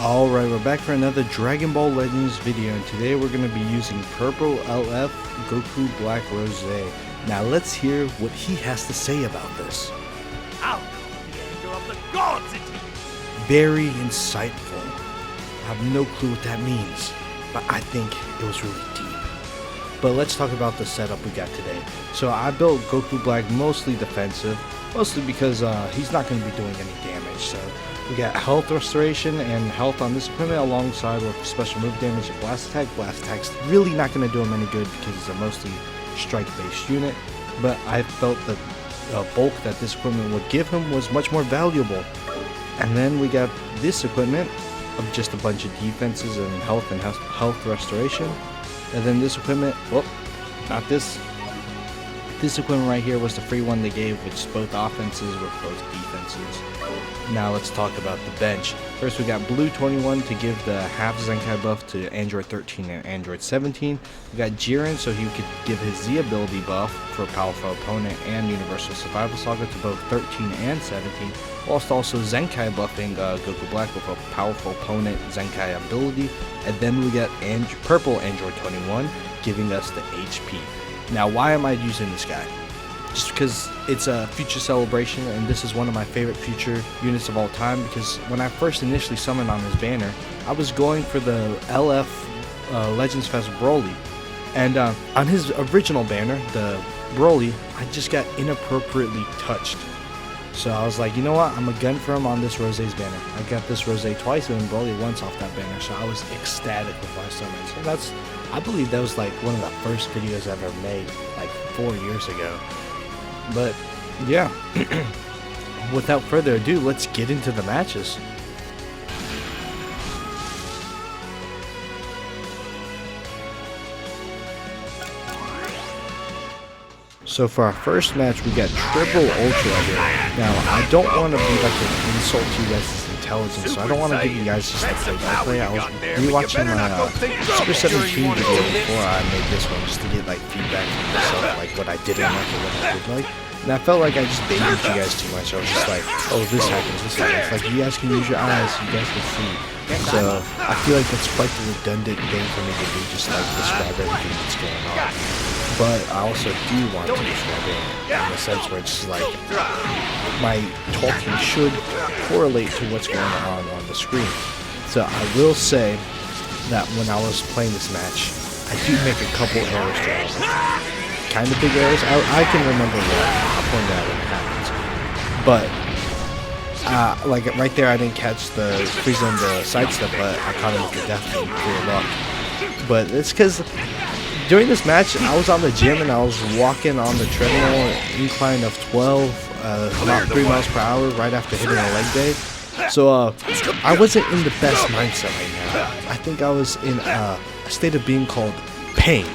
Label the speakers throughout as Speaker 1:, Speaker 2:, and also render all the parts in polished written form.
Speaker 1: Alright, we're back for another Dragon Ball Legends video, and today we're going to be using Purple LF Goku Black Rose. Now let's hear what he has to say about this.
Speaker 2: Out the anger of the gods it is.
Speaker 1: Very insightful. I have no clue what that means, but I think it was really deep. But let's talk about the setup we got today. So I built Goku Black mostly defensive, mostly because he's not going to be doing any damage. So we got health restoration and health on this equipment alongside with special move damage and blast attack. Blast attack's really not going to do him any good because it's a mostly strike based unit, but I felt that bulk that this equipment would give him was much more valuable. And then we got this equipment of just a bunch of defenses and health restoration. And then this equipment, well, not this. This equipment right here was the free one they gave, which both offenses were both defenses. Now let's talk about the bench. First we got Blue 21 to give the half Zenkai buff to Android 13 and Android 17. We got Jiren so he could give his Z ability buff for a powerful opponent and Universal Survival Saga to both 13 and 17. Whilst also Zenkai buffing Goku Black with a powerful opponent Zenkai ability. And then we got Purple Android 21 giving us the HP. Now why am I using this guy? Just because it's a future celebration, and this is one of my favorite future units of all time, because when I first initially summoned on his banner, I was going for the LF Legends Fest Broly, and on his original banner, the Broly, I just got inappropriately touched. So I was like, you know what, I'm a gun for him on this Rose's banner. I got this Rose twice and Broly once off that banner, so I was ecstatic with my summons. And I believe that was like one of the first videos I ever made, like 4 years ago. But yeah, without further ado, let's get into the matches. So for our first match, we got Triple Ultra here. Now, I don't want to be like an insult to you guys' intelligence, so I don't want to give you guys just like play-by-play. I was rewatching my Super 17 video before I made this one, just to get like feedback from myself, like what I didn't like and what I did like. And I felt like I just baited you guys too much. I was just like, oh, this happens, this happens. Like, you guys can use your eyes, you guys can see. So I feel like that's quite the redundant thing for me to do, just like describe everything that's going on. But I also do want to describe it in the sense where it's like my talking should correlate to what's going on the screen. So I will say that when I was playing this match, I do make a couple errors throughout it. Kind of big errors. I can remember one. I'll point out when it happens. But like right there, I didn't catch the Frieza and the sidestep, but I caught him with the death beam, pure luck. But it's because during this match, I was on the gym and I was walking on the treadmill, incline of 12, about 3 miles per hour right after hitting a leg day. So I wasn't in the best mindset right now. I think I was in a state of being called pain.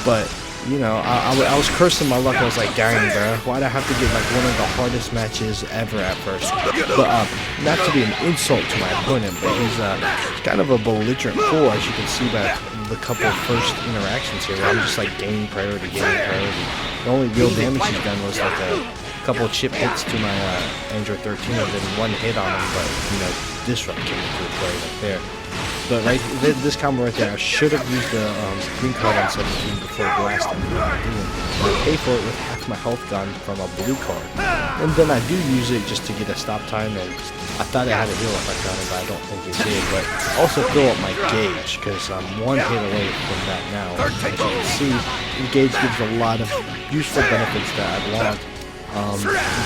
Speaker 1: But you know, I was cursing my luck. I was like, dang, bro, why'd I have to get like one of the hardest matches ever at first? But not to be an insult to my opponent, but he's kind of a belligerent fool, as you can see by the couple first interactions here, where I'm just like gaining priority. The only real damage he's done was like a couple chip hits to my Android 13 and then one hit on him, but you know, Disrupt came into play right there. But right, this combo right there, I should have used the green card on 17 before blasting. I pay for it with half my health gone from a blue card. And then I do use it just to get a stop time, and I thought I had a heal effect on it, but I don't think it did. But also fill up my gauge, because I'm one hit away from that now. As you can see, the gauge gives a lot of useful benefits that I'd want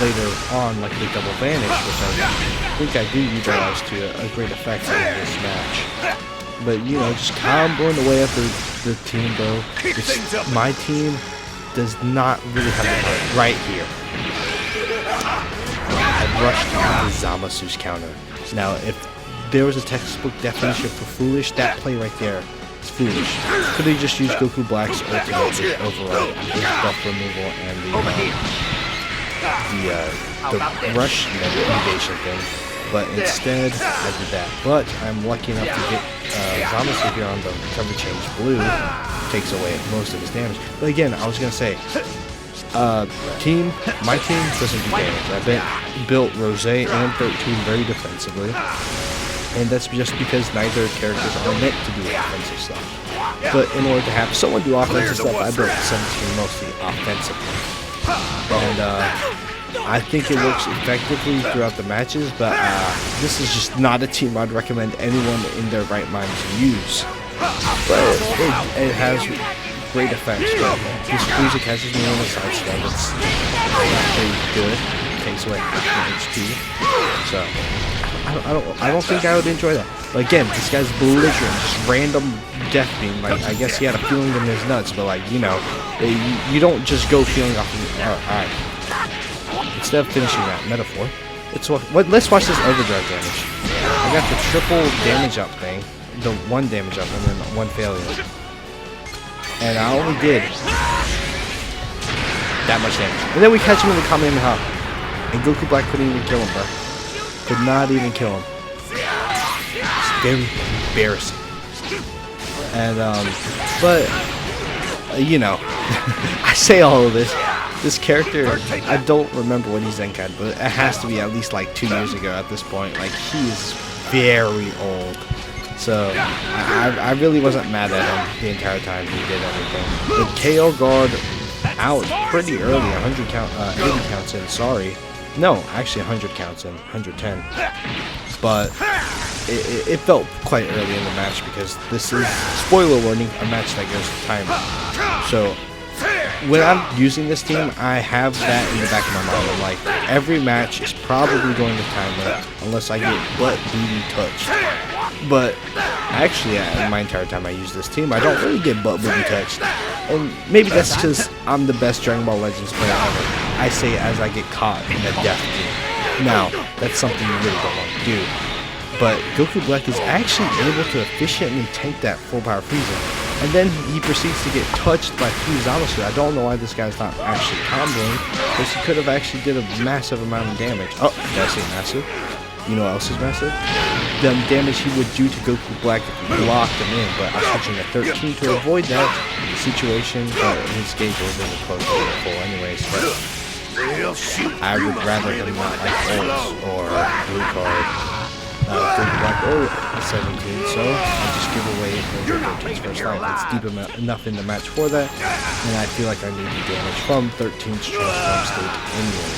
Speaker 1: later on, like the double vanish, which I think I do utilize to a great effect in this match. But you know, just comboing away at the team, bro. My team does not really have the heart right here. I rushed into ZAMASU's counter. Now, if there was a textbook definition for foolish, that play right there is foolish. Could they just use Goku Black's ultimate to override his buff removal and the rush negation thing, but instead I did that. But I'm lucky enough to get ZAMASU here on the cover change blue, takes away most of his damage. But again, I was gonna say, my team doesn't do damage. I built Rose and 13 very defensively. And that's just because neither characters are meant to do offensive stuff. But in order to have someone do offensive stuff, I built 17 mostly offensively. And I think it works effectively throughout the matches, but this is just not a team I'd recommend anyone in their right mind to use. But it has great effects. But this Frieza catches me on the side step. It's not very good. Takes away HP. So I don't think I would enjoy that. But again, this guy's belligerent, just random death beam. Like, I guess he had a feeling in his nuts, but like, you know, you don't just go feeling off of it. Alright. Instead of finishing that metaphor, let's watch this overdrive damage. I got the triple damage up thing, the 1 damage up and then 1 failure. And I only did that much damage. And then we catch him in the Kamehameha. And Goku Black couldn't even kill him, bro. Could not even kill him. It's very embarrassing. And, but, you know, I say all of this. This character, I don't remember when he's Zenkai, but it has to be at least like 2 years ago at this point. Like, he is very old. So, I really wasn't mad at him the entire time he did everything. The KO guard out pretty early, 100 count, 80 counts in, sorry. No, actually 100 counts in, 110. But it felt quite early in the match because this is, spoiler warning, a match that goes to timer. So, when I'm using this team, I have that in the back of my mind. I'm like, every match is probably going to timer unless I get butt booty touched. But actually, my entire time I use this team, I don't really get butt booty touched. And maybe that's because I'm the best Dragon Ball Legends player ever. I say it as I get caught in a death game. Now, that's something you really don't want to do. But Goku Black is actually able to efficiently tank that full power Frieza. And then he proceeds to get touched by 3 ZAMASU. I don't know why this guy's not actually comboing, because he could have actually did a massive amount of damage. Oh, did I say massive? You know what else is massive? The damage he would do to Goku Black if he blocked him in, but I'm switching to 13 to avoid that situation, but his gauge wasn't close to the full anyways. But I would rather him not like Ults or Blue Card. Goku Black or 17, so I'll just give away Goku 13's first life. It's deep enough in the match for that, and I feel like I need the damage from 13's transform state anyway.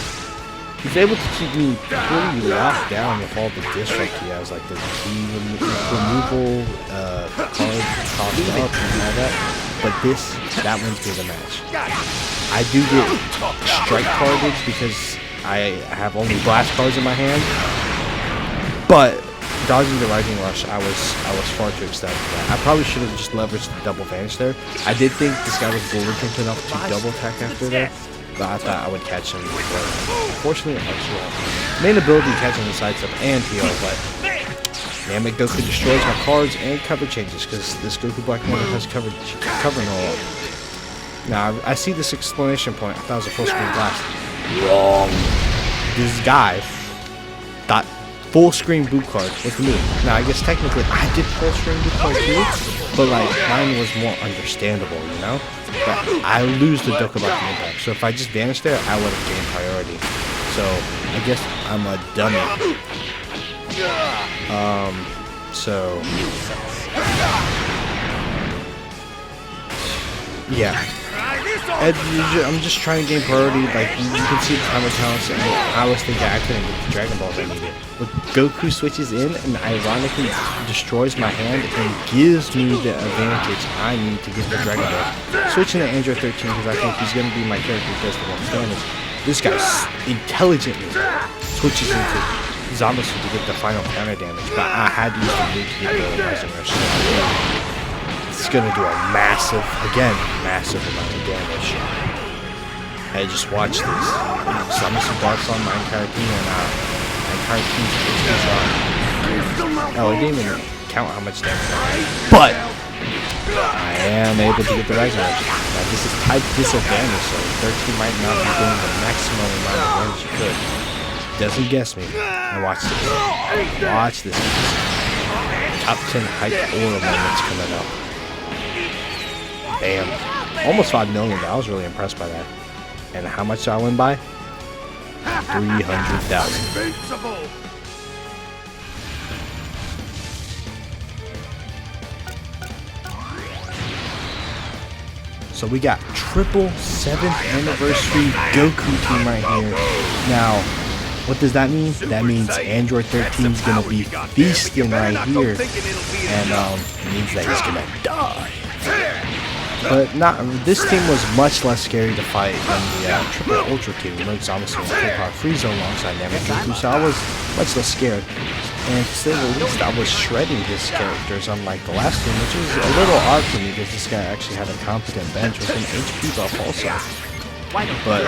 Speaker 1: He's able to keep me pretty locked down with all the disrupt he has, like the key removal, card tossed up and all that, but that wins me the match. I do get strike carded because I have only blast cards in my hand. But dodging the Rising Rush, I was far too excited for that. I probably should have just leveraged the double vanish there. I did think this guy was belligerent enough to double attack after that, but I thought I would catch him before. Unfortunately, main ability catching the side step and heal, but damn it, Goku destroys my cards and cover changes because this Goku Black one has covering all. Now I see this exclamation point. I thought it was a full screen blast. Wrong. This guy thought full screen boot card with me. Now I guess technically I did full screen boot card too, but like mine was more understandable, you know? But I lose the Dokkan impact, so if I just vanished there, I would have gained priority. So I guess I'm a dummy. So yeah. I'm just trying to gain priority. Like you can see the timer counts, and I was thinking I couldn't get the Dragon Balls I needed. But Goku switches in and ironically destroys my hand and gives me the advantage I need to get the Dragon Ball. Switching to Android 13 because I think he's gonna be my character who does the most damage. This guy intelligently switches into ZAMASU to get the final counter damage, but I had to use the move to get the Rising Rush. It's gonna do a massive amount of damage. Hey, just watch this. ZAMASU barks on my entire team, and my entire team's HP on. Oh, it didn't even count how much damage I did. But I am able to get the Rising Rush. Now this is type disadvantage, so 13 might not be doing the maximum amount of damage you could. Doesn't guess me. Now watch this. Watch this. Top 10 hype aura moments coming up. Bam. Almost 5 million. I was really impressed by that. And how much did I win by? 300,000. So we got triple 7th anniversary Goku team right here. Now, what does that mean? That means Android 13 is gonna be feasting right here, and it means that he's gonna die. But not. This team was much less scary to fight than the Triple Ultra team, with ZAMASU and Full-Power Frieza alongside Namek Goku, so I was much less scared. And to say the least, I was shredding his characters, unlike the last team, which is a little odd for me because this guy actually had a competent bench with an HP buff also. But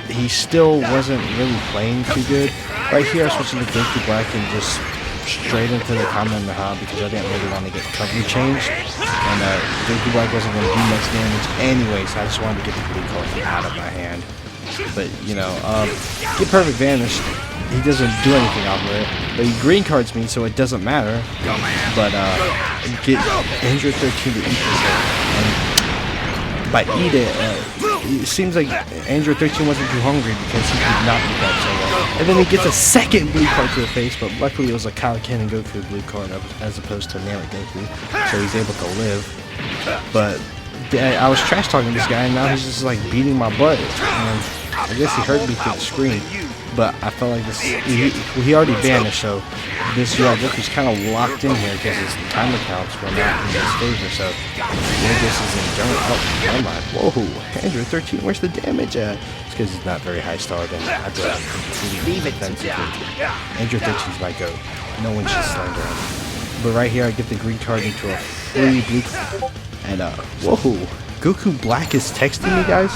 Speaker 1: he still wasn't really playing too good. Right here, I switched to Goku Black and just straight into the Kamehameha because I didn't really want to get cover changed. And Goku Black wasn't going to do much damage anyways, so I just wanted to get the blue card out of my hand. But, you know, get Perfect Vanished. He doesn't do anything off of it. But he green cards me, so it doesn't matter. But get Android 13 to eat this hit. And by eat it, it seems like Android 13 wasn't too hungry because he did not beat that so well. And then he gets a second blue card to the face, but luckily it was a Kaioken and Goku blue card as opposed to Namek Goku, so he's able to live. But I was trash talking this guy, and now he's just like beating my butt. And I guess he heard me through the screen, but I felt like this. He already vanished, so this Goku's kind of locked in here because his timer counts were not in his favor. So this is in general. Oh, never mind. Whoa, Android 13, where's the damage at? It's because he's not very high starred, and I do have completely defensively. Android 13's my goat. No one should slander him. But right here, I get the green card into a free blue card. And whoa, Goku Black is texting me, guys.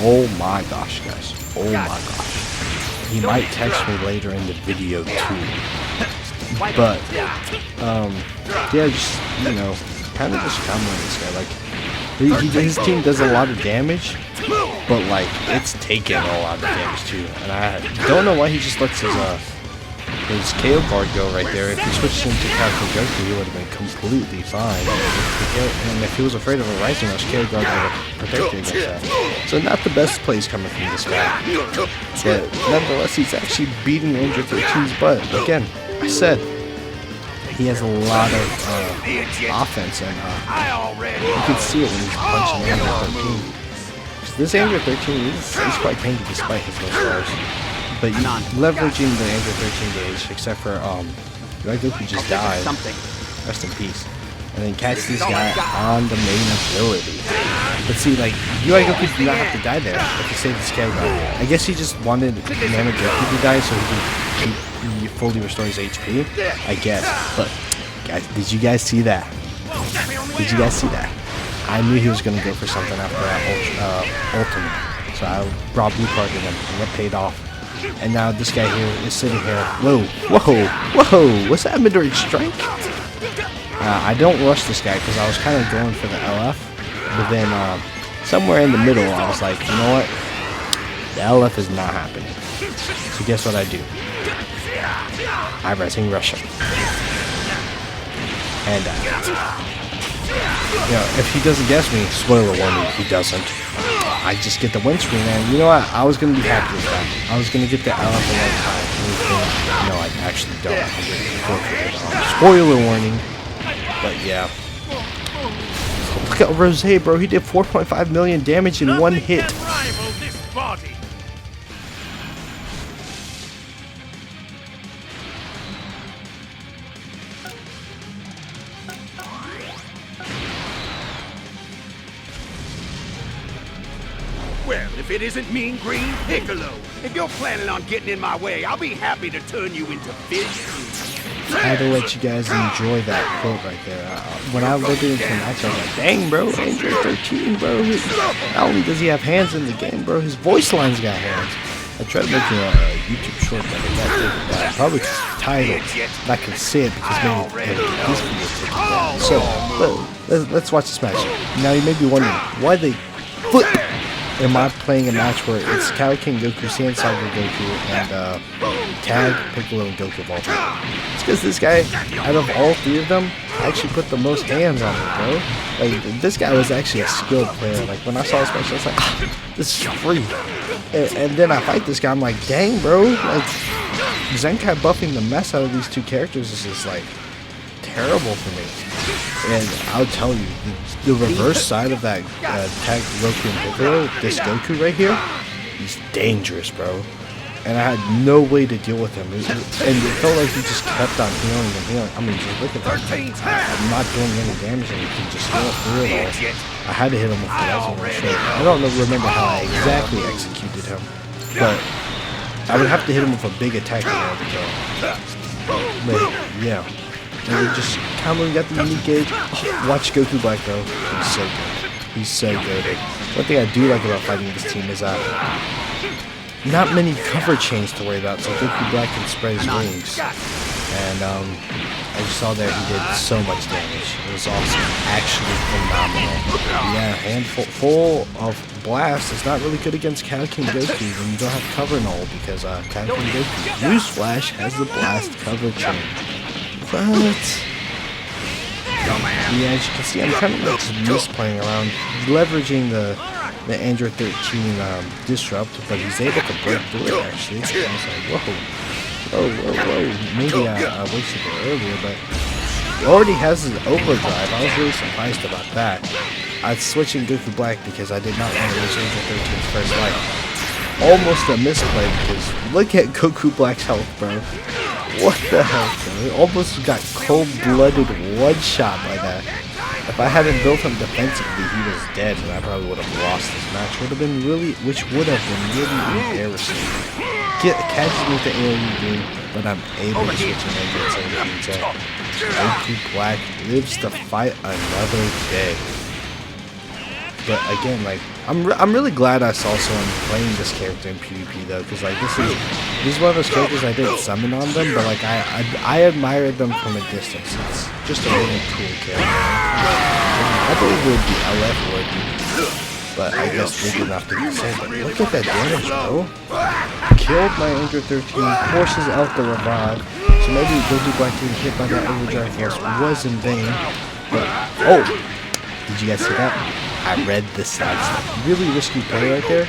Speaker 1: Oh my gosh, guys. Oh my gosh. He might text me later in the video too. But yeah, just, you know, kind of just comboing this guy. Like his team does a lot of damage, but like it's taking a lot of damage too. And I don't know why he just lets his KO card go right there. If he switched him to Kaioken Goku, he would have been completely fine. And if he was afraid of a Rising Rush, KO guard would have protected against that. So not the best plays coming from this guy. But nonetheless, he's actually beating Android 13's butt. Again, I said he has a lot of offense, and you can see it when he's punching Android 13. This Android 13 is quite tanky despite his low stars. But leveraging the Android 13 gauge, except for Goku just died. Rest in peace. And then catch this guy on the main ability. But see, like, Goku did not have to die there if he saved the scale guard. I guess he just wanted Namek Goku to die so he fully restore his HP. I guess. But guys, did you guys see that? Did you guys see that? I knew he was gonna go for something after that ultimate. So I brought blue card to him, and it paid off. And now this guy here is sitting here. Whoa, whoa, whoa! What's that mid-range strike? I don't rush this guy because I was kind of going for the LF, but then somewhere in the middle I was like, you know what? The LF is not happening. So guess what I do? I Rising Rush him. And you know, if he doesn't guess me, spoiler warning, he doesn't. I just get the windscreen, and you know what? I was gonna be happy with that. I was gonna get the LF a long time. No, I actually don't. Spoiler warning. But yeah. Look at Rose, bro. He did 4.5 million damage in one hit.
Speaker 2: Well, if it isn't Mean Green Piccolo, if you're planning on getting in my way, I'll be happy to turn you into fish.
Speaker 1: I had to let you guys enjoy that quote right there. When I looked into the match, I was like, dang, bro, Android 13, bro. Not only does he have hands in the game, bro, his voice line's got hands. I tried making a YouTube short, but I got taken down. Probably because the title, I can say it because maybe this video took it down. So, let's watch this match. Now, you may be wondering, why they flip? Am I playing a match where it's Kaioken Goku, Sand Saga Goku, and Tag, Piccolo, and Goku of all time? It's because this guy, out of all three of them, actually put the most hands on it, bro. Like, this guy was actually a skilled player. Like, when I saw this match, I was like, this is free. And then I fight this guy, I'm like, dang, bro. Like, Zenkai buffing the mess out of these two characters is just, like, terrible for me. And I'll tell you, the reverse side of that tag Roku and Piccolo, this Goku right here, he's dangerous, bro. And I had no way to deal with him. And it felt like he just kept on healing and healing. I mean, just look at that. I'm not doing any damage and he can just heal through it all. I had to hit him with the rising rush. I don't remember how I exactly executed him, but I would have to hit him with a big attack in order to kill him. But yeah. And we just comboing, got the unique gauge. Oh, watch Goku Black though. He's so good. He's so good. One thing I do like about fighting this team is not many cover chains to worry about, so Goku Black can spread his wings. And I just saw there he did so much damage. It was awesome. Actually phenomenal. Yeah, handful full of blast is not really good against Kaioken Goku when you don't have cover and all, because Kaioken Goku, newsflash, has the blast cover chain. But yeah, as you can see, I'm kind of like just misplaying around, leveraging the Android 13 disrupt, but he's able to break through it actually. I was like, whoa. Maybe I wasted it earlier, but he already has his overdrive. I was really surprised about that. I was switching Goku Black because I did not want to lose Android 13's first life. Almost a misplay because look at Goku Black's health, bro. What the hell, bro? Almost got cold-blooded one-shot by that. If I hadn't built him defensively, he was dead, and I probably would have lost this match. Which would have been really embarrassing. Catches me with the AoE beam, but I'm able to switch him and get some Goku Black lives to fight another day. But again, like I'm really glad I saw someone playing this character in PvP though, because like this is one of those characters I didn't summon on them, but like I admired them from a distance. It's just a really cool character. I believe it would be LF would, but I guess they did not think the same. But look at that damage, bro! Killed my Android 13, forces out the revive. So maybe Goku Black getting hit by that overdrive force was in vain. But oh, did you guys see that? I read the sidestep. Really risky play right there.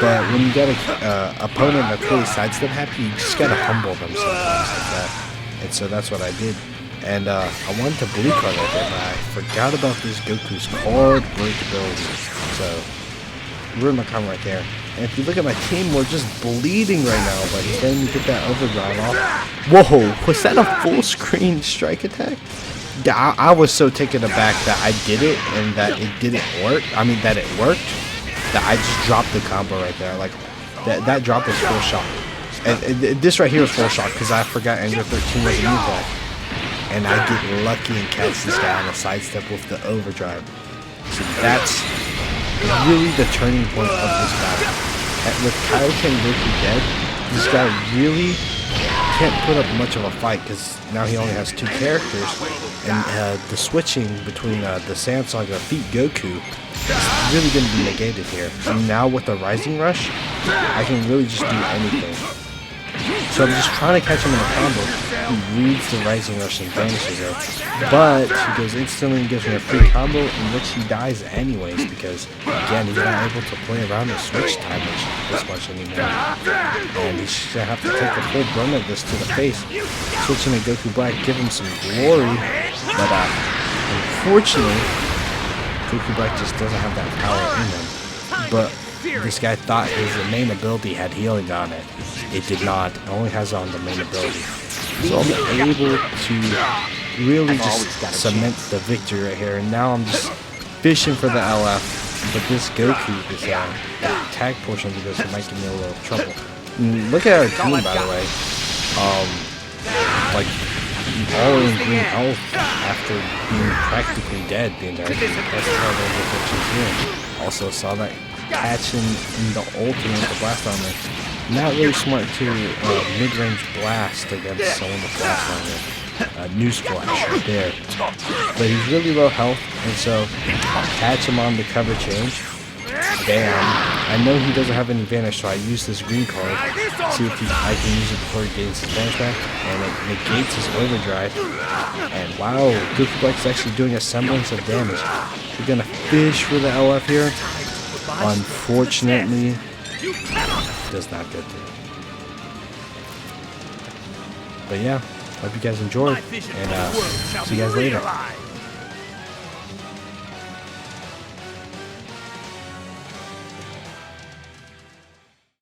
Speaker 1: But when you got an opponent that's really sidestep happy, you just gotta humble them sometimes like that. And so that's what I did. And I wanted to blue card right there, but I forgot about this Goku's card break ability. So, ruined my comment right there. And if you look at my team, we're just bleeding right now, but he's letting me get that overdrive off. Whoa, was that a full screen strike attack? Yeah, I was so taken aback that I did it and that it didn't work. I mean, that it worked. That I just dropped the combo right there. Like, that drop was full shock. And this right here was full shock because I forgot Android 13 was a new block. And I get lucky and catch this guy on a sidestep with the overdrive. So that's really the turning point of this battle. With Kaioken Goku dead, this guy really can't put up much of a fight because now he only has two characters, and the switching between the Samsung defeat Goku is really going to be negated here. And now with the Rising Rush, I can really just do anything. So I'm just trying to catch him in a combo. He reads the Rising Rush and vanishes it. But he goes instantly and gives me a free combo in which he dies anyways because, again, he's not able to play around the switch timers this much anymore. And he's going to have to take the full brunt of this to the face. Switching to Goku Black, give him some glory. But unfortunately, Goku Black just doesn't have that power in him. But this guy thought his main ability had healing on it. It did not. It only has on the main ability. So I'm able to really just cement the victory right here. And now I'm just fishing for the LF. But this Goku, this tag portion of this might give me a little trouble. And look at our team, by the way. Like, all in green health after being practically dead the entire game. That's how they're doing. Also saw that catch in the ultimate, the blast armor. Not really smart to mid-range blast against someone with blast armor. Newsflash right there. But he's really low health, and so I'll catch him on the cover change. Bam. I know he doesn't have any vanish, so I use this green card. See if I can use it before he gains his vanish back. And it negates his overdrive. And wow, Goku Black is actually doing a semblance of damage. We're gonna fish for the LF here. Unfortunately, does not go through. But yeah, Hope you guys enjoyed,
Speaker 2: My vision
Speaker 1: and
Speaker 2: for the world shall
Speaker 1: see
Speaker 2: be
Speaker 1: you guys later.
Speaker 2: realized.